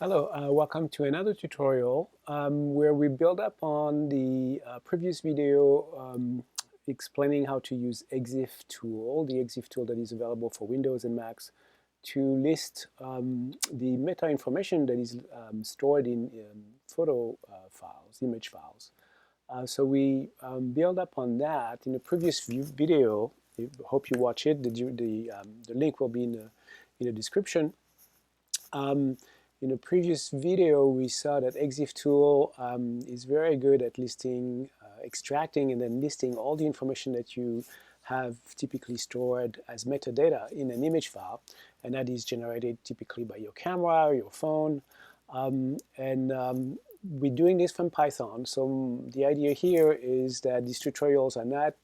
Hello, welcome to another tutorial where we build up on the previous video explaining how to use exiftool, the exiftool that is available for Windows and Macs to list the meta information that is stored in photo files, image files. So we build up on that in a previous video. I hope you watch it. The link will be in the description. In a previous video, we saw that exiftool is very good at listing, extracting, and then listing all the information that you have typically stored as metadata in an image file, and that is generated typically by your camera or your phone. We're doing this from Python, so the idea here is that these tutorials are not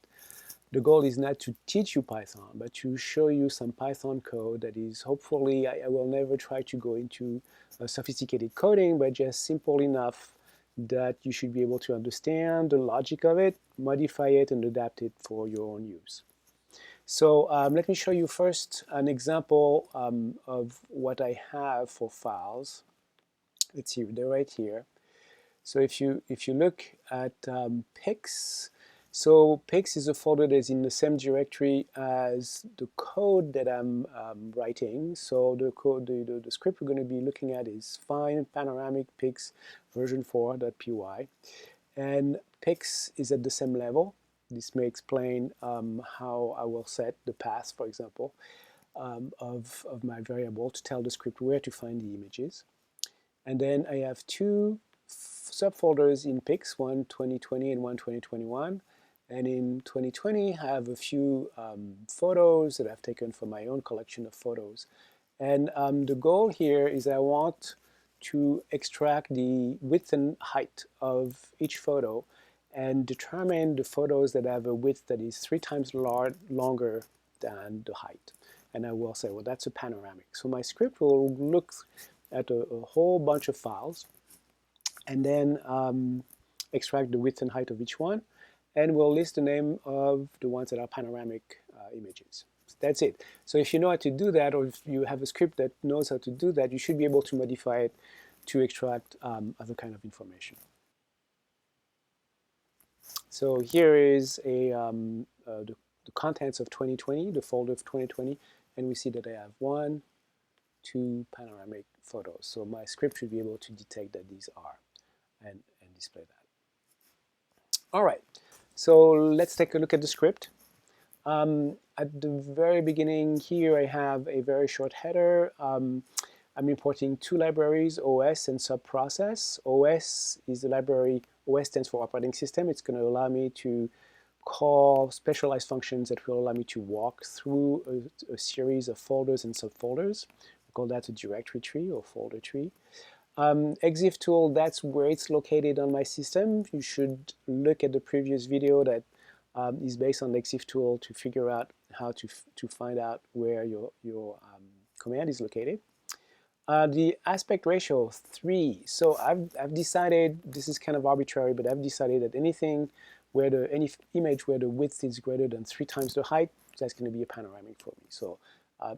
the goal is not to teach you Python, but to show you some Python code that is hopefully, I will never try to go into sophisticated coding, but just simple enough that you should be able to understand the logic of it, modify it, and adapt it for your own use. So let me show you first an example of what I have for files. Let's see, they're right here. So if you look at pics, so pics is a folder that's in the same directory as the code that I'm writing. So the code, the script we're going to be looking at is find panoramic pics version 4.py, and pics is at the same level. This may explain how I will set the path, for example, of my variable to tell the script where to find the images. And then I have two subfolders in pics, one 2020 and one 2021. And in 2020, I have a few photos that I've taken from my own collection of photos. And the goal here is I want to extract the width and height of each photo and determine the photos that have a width that is 3 times longer than the height. And I will say, well, that's a panoramic. So my script will look at a whole bunch of files and then extract the width and height of each one, and we'll list the name of the ones that are panoramic images. That's it. So if you know how to do that, or if you have a script that knows how to do that, you should be able to modify it to extract other kind of information. So here is the contents of 2020, the folder of 2020, and we see that I have 1, 2 panoramic photos. So my script should be able to detect that these are and display that. All right, so let's take a look at the script. At the very beginning here, I have a very short header. I'm importing 2 libraries, OS and subprocess. OS is the library, OS stands for operating system. It's going to allow me to call specialized functions that will allow me to walk through a series of folders and subfolders. We call that a directory tree or folder tree. exiftool, that's where it's located on my system. You should look at the previous video that is based on exiftool to figure out how to find out where your command is located. The aspect ratio 3. So I've decided, this is kind of arbitrary, but I've decided that anything where any image where the width is greater than 3 times the height, that's going to be a panoramic for me. So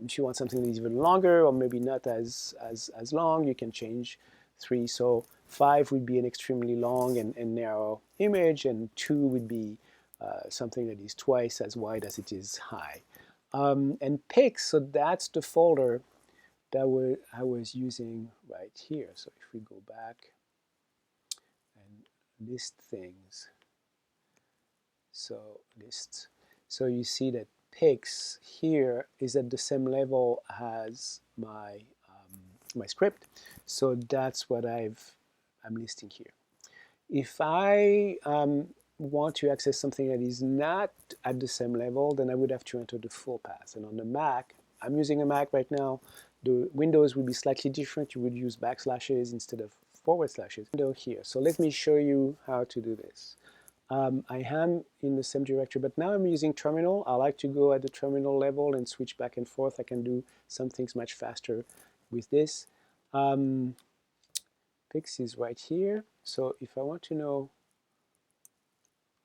if you want something that is even longer, or maybe not as long, you can change 3. So 5 would be an extremely long and narrow image, and 2 would be something that is twice as wide as it is high. And pics, so that's the folder that I was using right here. So if we go back and list things, so list, so you see that pics here is at the same level as my my script. So that's what I'm listing here. If I want to access something that is not at the same level, then I would have to enter the full path. And on the Mac, I'm using a Mac right now, the Windows would be slightly different. You would use backslashes instead of forward slashes. Window here. So let me show you how to do this. I am in the same directory, but now I'm using terminal. I like to go at the terminal level and switch back and forth. I can do some things much faster with this. Pix is right here. So if I want to know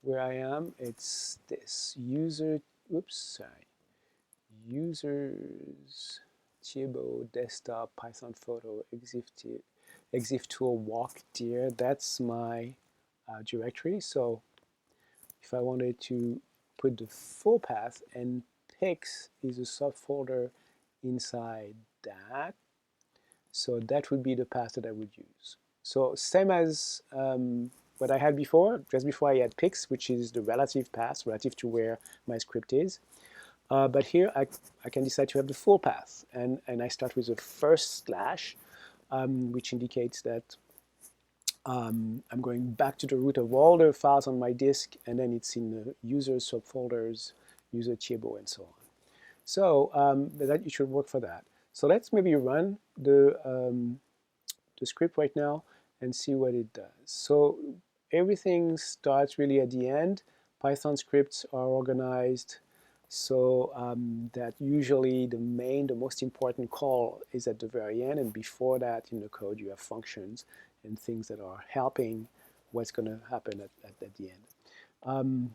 where I am, it's this user, oops, sorry, users, Chibo, desktop, Python photo, exif, exiftool walk dir, that's my directory. So if I wanted to put the full path, and pics is a subfolder inside that, so that would be the path that I would use. So same as what I had before, just before I had pics, which is the relative path relative to where my script is. But here I can decide to have the full path, and I start with the first slash, which indicates that I'm going back to the root of all the files on my disk, and then it's in the user subfolders, user Chiebo, and so on. So that it should work for that. So let's maybe run the script right now and see what it does. So everything starts really at the end. Python scripts are organized so that usually the most important call is at the very end, and before that in the code you have functions and things that are helping what's going to happen at the end.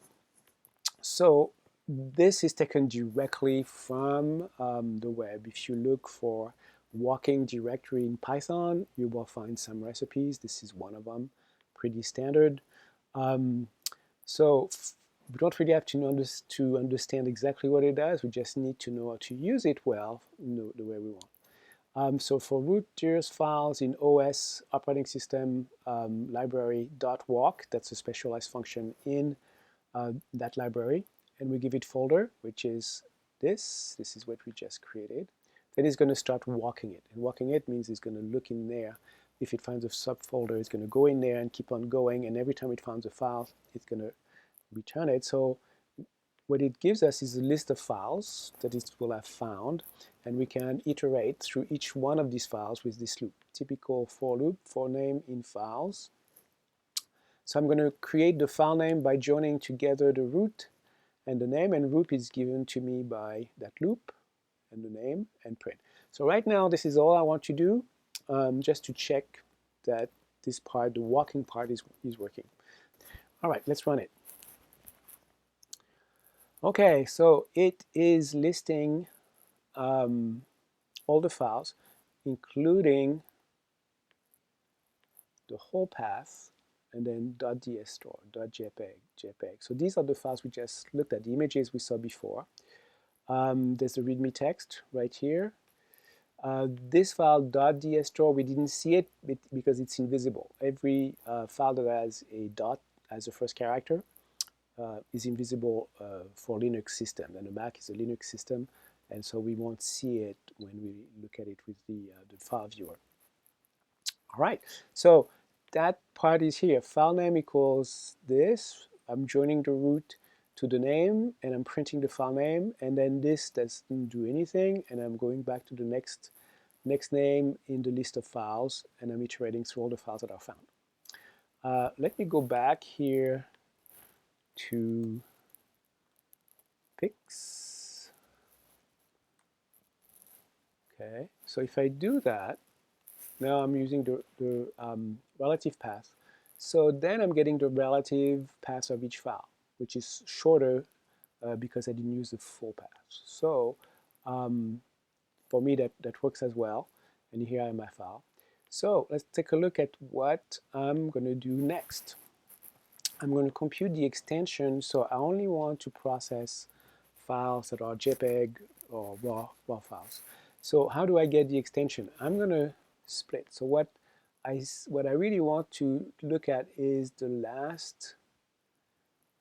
So this is taken directly from the web. If you look for walking directory in Python, you will find some recipes. This is one of them, pretty standard. So we don't really have to understand exactly what it does. We just need to know how to use it well, the way we want. So for root dir's files in OS operating system library .walk, that's a specialized function in that library, and we give it folder, which is this. This is what we just created. Then it's going to start walking it. And walking it means it's going to look in there. If it finds a subfolder, it's going to go in there and keep on going. And every time it finds a file, it's going to return it. So what it gives us is a list of files that it will have found. And we can iterate through each one of these files with this loop. Typical for loop, for name in files. So I'm going to create the file name by joining together the root and the name, and root is given to me by that loop and the name and print. So right now this is all I want to do, just to check that this part, the walking part, is working. All right, let's run it. Okay, so it is listing all the files, including the whole path, and then .dstore, .jpeg. So these are the files we just looked at, the images we saw before. There's the README text right here. This file .dstore, we didn't see it because it's invisible. Every file that has a dot as the first character is invisible for Linux system, and the Mac is a Linux system, and so we won't see it when we look at it with the file viewer. All right, so that part is here. File name equals this. I'm joining the root to the name, and I'm printing the file name, and then this doesn't do anything, and I'm going back to the next name in the list of files, and I'm iterating through all the files that are found. Let me go back here to pics. Okay, so if I do that, now I'm using the relative path. So then I'm getting the relative path of each file, which is shorter because I didn't use the full path. So for me, that works as well. And here I have my file. So let's take a look at what I'm going to do next. I'm going to compute the extension, so I only want to process files that are JPEG or raw files. So how do I get the extension? I'm going to split. So what I really want to look at is the last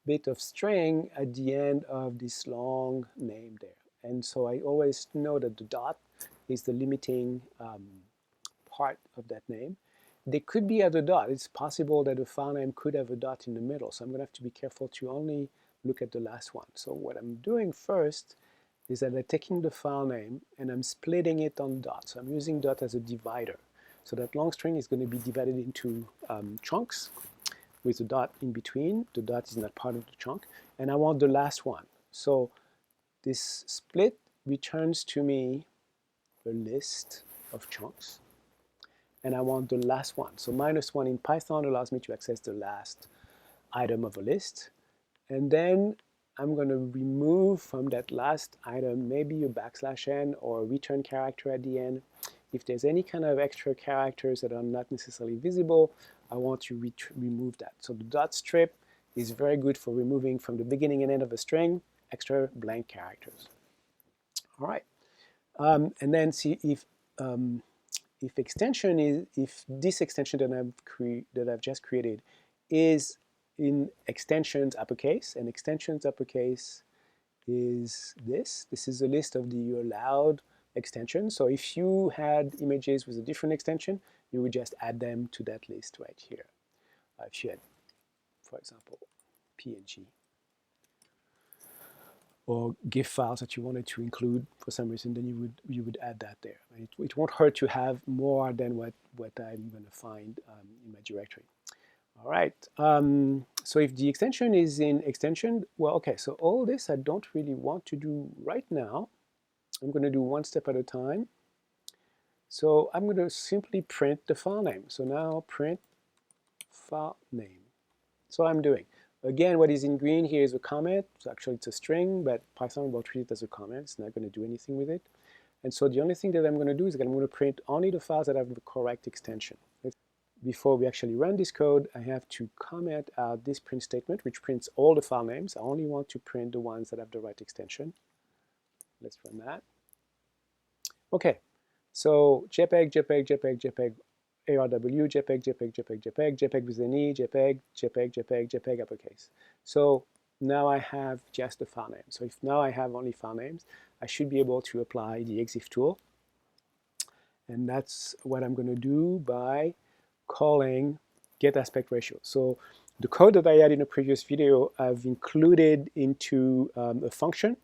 bit of string at the end of this long name there. And so I always know that the dot is the limiting part of that name. There could be other dot. It's possible that a file name could have a dot in the middle, so I'm going to have to be careful to only look at the last one. So what I'm doing first is that I'm taking the file name and I'm splitting it on dot. So I'm using dot as a divider. So that long string is going to be divided into chunks with a dot in between. The dot is not part of the chunk. And I want the last one. So this split returns to me a list of chunks. And I want the last one. So -1 in Python allows me to access the last item of a list. And then I'm going to remove from that last item maybe a \n or a return character at the end. if there's any kind of extra characters that are not necessarily visible, I want to remove that. So the dot strip is very good for removing from the beginning and end of a string extra blank characters. All right, and then see if this extension that I've just created is in extensions uppercase, and extensions uppercase is this. This is a list of the allowed extensions. So if you had images with a different extension, you would just add them to that list right here. If you had, for example, PNG or GIF files that you wanted to include for some reason, then you would add that there. It won't hurt to have more than what I'm going to find in my directory. All right, so if the extension is in extension, well, okay, so all this I don't really want to do right now. I'm going to do one step at a time. So I'm going to simply print the file name. So now print file name. So I'm doing. Again, what is in green here is a comment. So actually it's a string, but Python will treat it as a comment. It's not going to do anything with it. And so the only thing that I'm going to do is that I'm going to print only the files that have the correct extension. Before we actually run this code, I have to comment out this print statement, which prints all the file names. I only want to print the ones that have the right extension. Let's run that. Okay, so JPEG, JPEG, JPEG, JPEG, ARW, JPEG, JPEG, JPEG, JPEG, JPEG with an E, JPEG, JPEG, JPEG, JPEG uppercase. So now I have just the file name. So if now I have only file names, I should be able to apply the exif tool. And that's what I'm going to do by calling get aspect ratio. So the code that I had in a previous video, I've included into a function,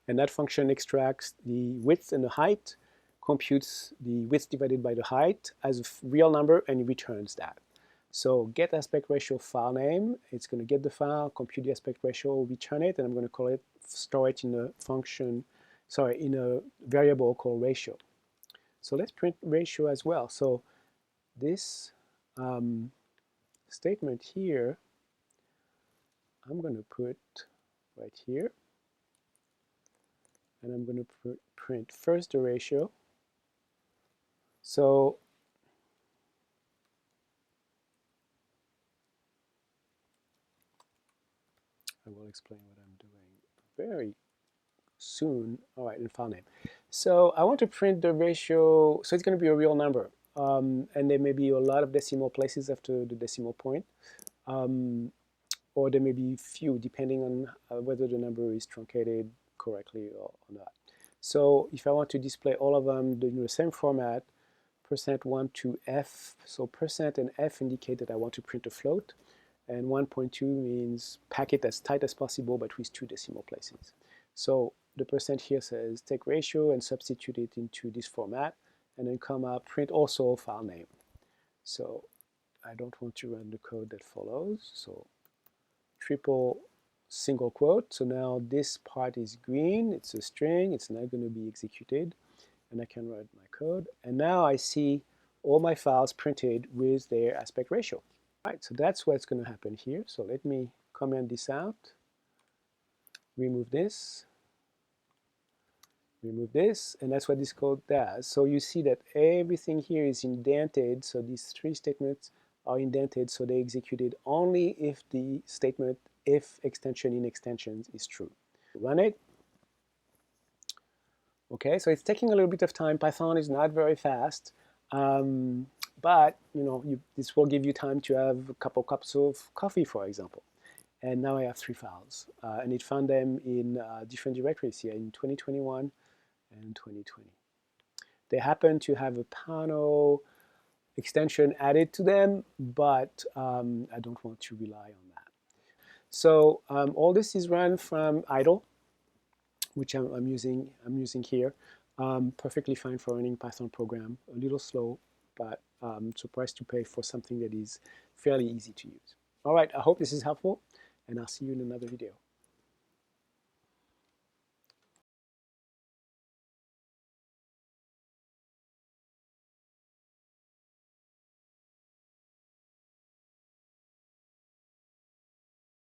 and that function extracts the width and the height, computes the width divided by the height as a real number, and returns that. So get aspect ratio file name, it's going to get the file, compute the aspect ratio, return it, and I'm going to call it, store it in a function, sorry, in a variable called ratio. So let's print ratio as well. So this statement here, I'm going to put right here, and I'm going to print first the ratio. So I will explain what I'm doing very soon. All right, in file name. So I want to print the ratio, so it's going to be a real number. And there may be a lot of decimal places after the decimal point. Or there may be few, depending on whether the number is truncated correctly or not. So if I want to display all of them in the same format, %1 to F, so % and F indicate that I want to print a float, and 1.2 means pack it as tight as possible but with 2 decimal places. So the % here says take ratio and substitute it into this format, and then comma print also file name. So I don't want to run the code that follows, so triple single quote. So now this part is green, it's a string, it's not going to be executed, and I can write my code. And now I see all my files printed with their aspect ratio. All right, so that's what's going to happen here. So let me comment this out, remove this, and that's what this code does. So you see that everything here is indented, so these 3 statements are indented, so they executed only if the statement if extension in extensions is true. Run it. Okay, so it's taking a little bit of time. Python is not very fast, but this will give you time to have a couple cups of coffee, for example. And now I have 3 files, and it found them in different directories here in 2021 and 2020. They happen to have a Pano extension added to them, but I don't want to rely on that. So all this is run from idle, which I'm using here. Perfectly fine for running Python program. A little slow, but surprised to pay for something that is fairly easy to use. All right, I hope this is helpful, and I'll see you in another video.